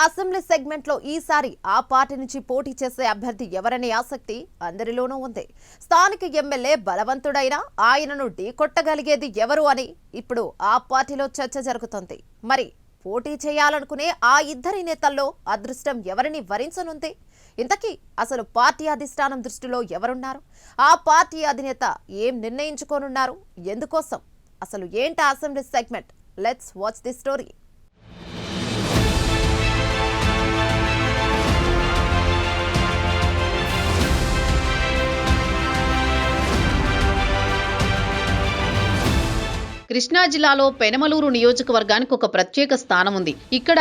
Assembly segment లో ఈసారి ఆ పార్టీ నుంచి పోటీ చేసే అభ్యర్థి ఎవరనే ఆసక్తి అందరిలోనూ ఉంది. స్థానిక ఎమ్మెల్యే బలవంతుడైనా ఆయనను ఢీకొట్టగలిగేది ఎవరు అని ఇప్పుడు ఆ పార్టీలో చర్చ జరుగుతోంది. మరి పోటీ చేయాలనుకునే ఆ ఇద్దరి నేతల్లో అదృష్టం ఎవరిని వరించనుంది? ఇంతకీ అసలు పార్టీ అధిష్టానం దృష్టిలో ఎవరున్నారు? ఆ పార్టీ అధినేత ఏం నిర్ణయించుకోనున్నారు? ఎందుకోసం? అసలు ఏంటి assembly segment? Let's watch the story. Krishna జిల్లాలో పెనమలూరు నియోజకవర్గానికి ఒక ప్రత్యేక స్థానం ఉంది. ఇక్కడ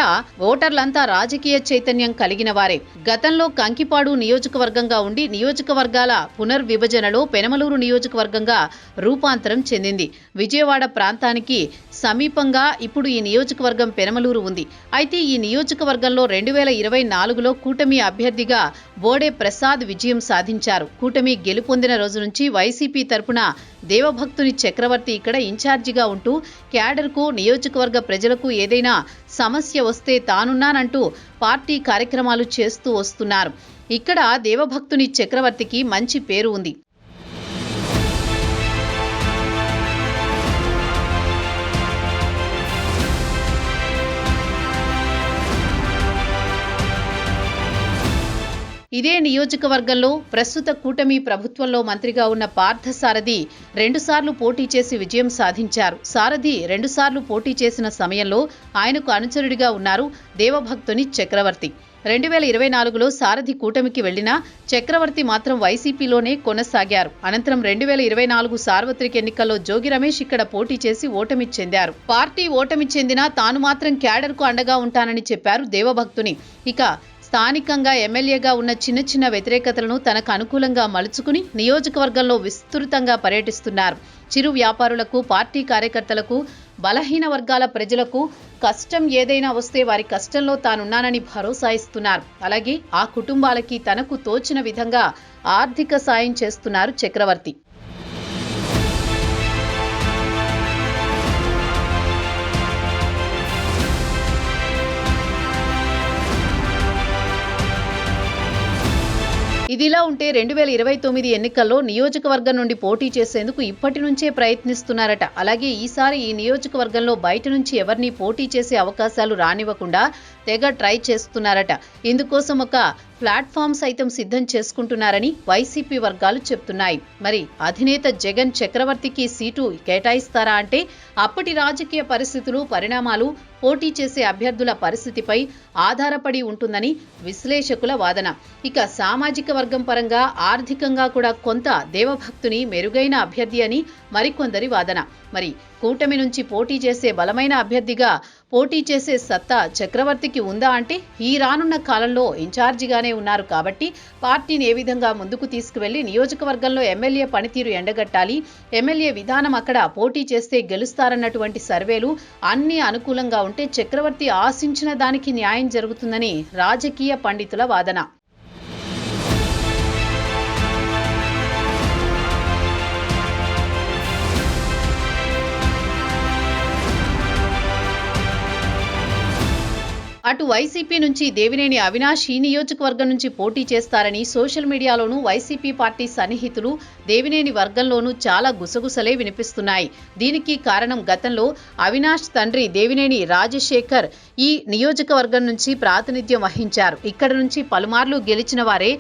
ఓటర్లంతా రాజకీయ చైతన్యం కలిగిన వారే. గతంలో కంకిపాడు నియోజకవర్గంగా ఉండి నియోజకవర్గాల పునర్విభజనలో పెనమలూరు నియోజకవర్గంగా రూపాంతరం చెందింది. విజయవాడ ప్రాంతానికి సమీపంగా ఇప్పుడు ఈ నియోజకవర్గం పెనమలూరు ఉంది. అయితే ఈ నియోజకవర్గంలో 2024లో కూటమి అభ్యర్థిగా బోడే ప్రసాద్ విజయం సాధించారు. కూటమి గెలుపొందిన రోజు నుంచి వైసీపీ తరపున దేవభక్తుని చక్రవర్తి ఇక్కడ ఇన్ఛార్జిగా ఉంటూ క్యాడర్కు, నియోజకవర్గ ప్రజలకు ఏదైనా సమస్య వస్తే తానున్నానంటూ పార్టీ కార్యక్రమాలు చేస్తూ వస్తున్నారు. ఇక్కడ దేవభక్తుని చక్రవర్తికి మంచి పేరు ఉంది. ఇదే నియోజకవర్గంలో ప్రస్తుత కూటమి ప్రభుత్వంలో మంత్రిగా ఉన్న పార్థసారథి 2 సార్లు పోటీ చేసి విజయం సాధించారు. సారథి 2 సార్లు పోటీ చేసిన సమయంలో ఆయనకు అనుచరుడిగా ఉన్నారు దేవభక్తుని చక్రవర్తి. 2024లో సారథి కూటమికి వెళ్లినా చక్రవర్తి మాత్రం వైసీపీలోనే కొనసాగారు. అనంతరం 2024 సార్వత్రిక ఎన్నికల్లో జోగి రమేష్ ఇక్కడ పోటీ చేసి ఓటమి చెందారు. పార్టీ ఓటమి చెందినా తాను మాత్రం క్యాడర్కు అండగా ఉంటానని చెప్పారు దేవభక్తుని. ఇక స్థానికంగా ఎమ్మెల్యేగా ఉన్న చిన్న చిన్న వ్యతిరేకతలను తనకు అనుకూలంగా మలుచుకుని నియోజకవర్గంలో విస్తృతంగా పర్యటిస్తున్నారు. చిరు వ్యాపారులకు, పార్టీ కార్యకర్తలకు, బలహీన వర్గాల ప్రజలకు కష్టం ఏదైనా వస్తే వారి కష్టంలో తానున్నానని భరోసా ఇస్తున్నారు. అలాగే ఆ కుటుంబాలకి తనకు తోచిన విధంగా ఆర్థిక సాయం చేస్తున్నారు చక్రవర్తి. ఇదిలా ఉంటే 2029 ఎన్నికల్లో నియోజకవర్గం నుండి పోటీ చేసేందుకు ఇప్పటి నుంచే ప్రయత్నిస్తున్నారట. అలాగే ఈసారి ఈ నియోజకవర్గంలో బయట నుంచి ఎవరిని పోటీ చేసే అవకాశాలు రానివ్వకుండా తెగ ట్రై చేస్తున్నారట. ఇందుకోసం ఒక ప్లాట్ఫామ్ సైతం సిద్ధం చేసుకుంటున్నారని వైసీపీ వర్గాలు చెప్తున్నాయి. మరి అధినేత జగన్ చక్రవర్తికి సీటు కేటాయిస్తారా అంటే అప్పటి రాజకీయ పరిస్థితులు, పరిణామాలు, పోటీ చేసే అభ్యర్థుల పరిస్థితిపై ఆధారపడి ఉంటుందని విశ్లేషకుల వాదన. ఇక సామాజిక వర్గం పరంగా, ఆర్థికంగా కూడా కొంత దేవభక్తుని మెరుగైన అభ్యర్థి అని మరికొందరి వాదన. మరి కూటమి నుంచి పోటీ చేసే బలమైన అభ్యర్థిగా పోటీ చేసే సత్తా చక్రవర్తికి ఉందా అంటే ఈ రానున్న కాలంలో ఇన్ఛార్జిగానే ఉన్నారు కాబట్టి పార్టీని ఏ విధంగా ముందుకు తీసుకువెళ్లి నియోజకవర్గంలో ఎమ్మెల్యే పనితీరు ఎండగట్టాలి, ఎమ్మెల్యే విధానం అక్కడ పోటీ చేస్తే గెలుస్తారన్నటువంటి సర్వేలు అన్ని అనుకూలంగా ఉంటే చక్రవర్తి ఆశించిన దానికి న్యాయం జరుగుతుందని రాజకీయ పండితుల వాదన. అటు వైసీపీ నుంచి దేవినేని అవినాష్ ఈ నియోజకవర్గం నుంచి పోటీ చేస్తారని సోషల్ మీడియాలోనూ వైసీపీ పార్టీ సన్నిహితులు దేవినేని వర్గంలోనూ చాలా గుసగుసలే వినిపిస్తున్నాయి. దీనికి కారణం గతంలో అవినాష్ తండ్రి దేవినేని రాజశేఖర్ ఈ నియోజకవర్గం నుంచి ప్రాతినిధ్యం వహించారు. ఇక్కడ నుంచి పలుమార్లు గెలిచిన వారే.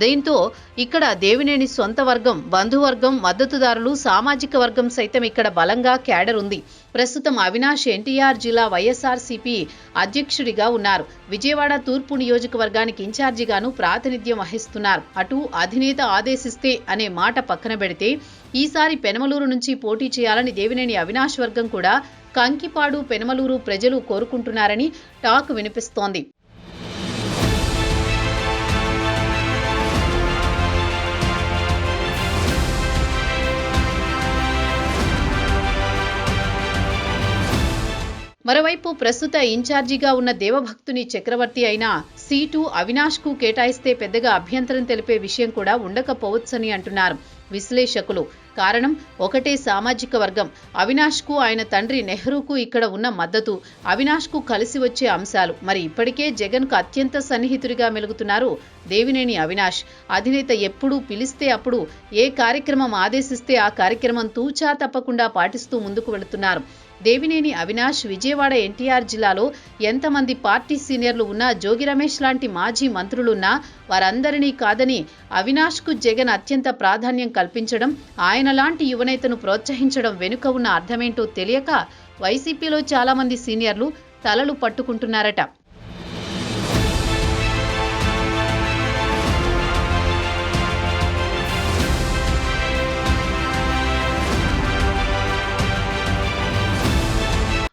దీంతో ఇక్కడ దేవినేని సొంత వర్గం, బంధువర్గం, మద్దతుదారులు, సామాజిక వర్గం సైతం ఇక్కడ బలంగా క్యాడర్ ఉంది. ప్రస్తుతం అవినాష్ ఎన్టీఆర్ జిల్లా వైఎస్ఆర్సీపీ అధ్యక్షుడిగా ఉన్నారు. విజయవాడ తూర్పు నియోజకవర్గానికి ఇన్ఛార్జిగాను ప్రాతినిధ్యం వహిస్తున్నారు. అటు అధినేత ఆదేశిస్తే అనే మాట పక్కన పెడితే ఈసారి పెనమలూరు నుంచి పోటీ చేయాలని దేవినేని అవినాష్ వర్గం కూడా కంకిపాడు, పెనమలూరు ప్రజలు కోరుకుంటున్నారని టాక్ వినిపిస్తోంది. మరోవైపు ప్రస్తుత ఇన్ఛార్జిగా ఉన్న దేవభక్తుని చక్రవర్తి అయిన సీటు అవినాష్కు కేటాయిస్తే పెద్దగా అభ్యంతరం తెలిపే విషయం కూడా ఉండకపోవచ్చని అంటున్నారు విశ్లేషకులు. కారణం ఒకటే సామాజిక వర్గం. అవినాష్కు ఆయన తండ్రి నెహ్రూకు ఇక్కడ ఉన్న మద్దతు, అవినాష్కు కలిసి వచ్చే అంశాలు. మరి ఇప్పటికే జగన్కు అత్యంత సన్నిహితుడిగా మెలుగుతున్నారు దేవినేని అవినాష్. అధినేత ఎప్పుడు పిలిస్తే అప్పుడు, ఏ కార్యక్రమం ఆదేశిస్తే ఆ కార్యక్రమం తూచా తప్పకుండా పాటిస్తూ ముందుకు వెళుతున్నారు. దేవినేని అవినాష్ విజయవాడ ఎన్టీఆర్ జిల్లాలో ఎంతమంది పార్టీ సీనియర్లు ఉన్నా, జోగి రమేష్ లాంటి మాజీ మంత్రులున్నా వారందరినీ కాదని అవినాష్కు జగన్ అత్యంత ప్రాధాన్యం కల్పించడం, ఆయన లాంటి యువనేతను ప్రోత్సహించడం వెనుక ఉన్న అర్థమేంటో తెలియక వైసీపీలో చాలా మంది సీనియర్లు తలలు పట్టుకుంటున్నారట.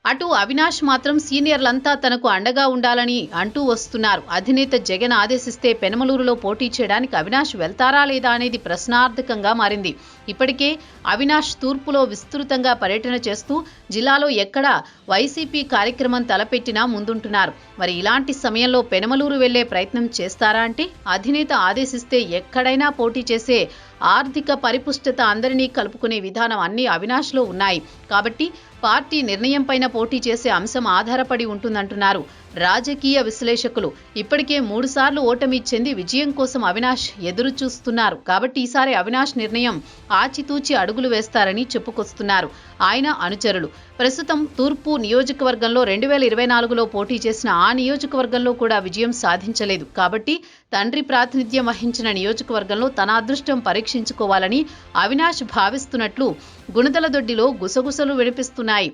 అటు అవినాష్ మాత్రం సీనియర్లంతా తనకు అండగా ఉండాలని అంటూ వస్తున్నారు. అధినేత జగన్ ఆదేశిస్తే పెనమలూరులో పోటీ చేయడానికి అవినాష్ వెళ్తారా లేదా అనేది ప్రశ్నార్థకంగా మారింది. ఇప్పటికే అవినాష్ తూర్పులో విస్తృతంగా పర్యటన చేస్తూ జిల్లాలో ఎక్కడ వైసీపీ కార్యక్రమం తలపెట్టినా ముందుంటున్నారు. మరి ఇలాంటి సమయంలో పెనమలూరు వెళ్లే ప్రయత్నం చేస్తారా అంటే, అధినేత ఆదేశిస్తే ఎక్కడైనా పోటీ చేసే ఆర్థిక పరిపుష్టత, అందరినీ కలుపుకునే విధానం అన్నీ అవినాష్లో ఉన్నాయి. కాబట్టి పార్టీ నిర్ణయం పైన పోటీ చేసే అంశం ఆధారపడి ఉంటుందంటున్నారు రాజకీయ విశ్లేషకులు. ఇప్పటికే 3 సార్లు ఓటమి చెంది విజయం కోసం అవినాష్ ఎదురు చూస్తున్నారు. కాబట్టి ఈసారి అవినాష్ నిర్ణయం ఆచితూచి అడుగులు వేస్తారని చెప్పుకొస్తున్నారు ఆయన అనుచరులు. ప్రస్తుతం తూర్పు నియోజకవర్గంలో 2024లో పోటీ చేసిన ఆ నియోజకవర్గంలో కూడా విజయం సాధించలేదు. కాబట్టి తండ్రి ప్రాతినిధ్యం వహించిన నియోజకవర్గంలో తన అదృష్టం పరీక్షించుకోవాలని అవినాష్ భావిస్తున్నట్లు గుణదలదొడ్డిలో గుసగుసలు వినిపిస్తున్నాయి.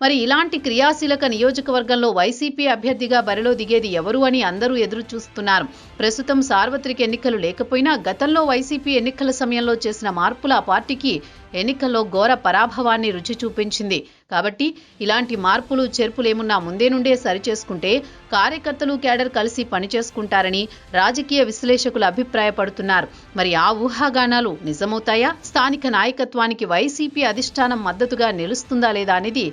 మరి ఇలాంటి క్రియాశీలక నియోజకవర్గంలో వైసీపీ అభ్యర్థిగా బరిలో దిగేది ఎవరు అని అందరూ ఎదురు చూస్తున్నారు. ప్రస్తుతం సార్వత్రిక ఎన్నికలు లేకపోయినా గతంలో వైసీపీ ఎన్నికల సమయంలో చేసిన మార్పులు ఆ పార్టీకి ఎన్నికల్లో ఘోర పరాభవాన్ని రుచి చూపించింది. కాబట్టి ఇలాంటి మార్పులు చేర్పులేమున్నా ముందే నుండే సరిచేసుకుంటే కార్యకర్తలు కేడర్ కలిసి పనిచేసుకుంటారని రాజకీయ విశ్లేషకులు అభిప్రాయపడుతున్నారు. మరి ఆ ఊహాగానాలు నిజమవుతాయా? స్థానిక నాయకత్వానికి వైసీపీ అధిష్టానం మద్దతుగా నిలుస్తుందా లేదా అనేది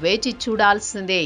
వేచి చూడాల్సిందే.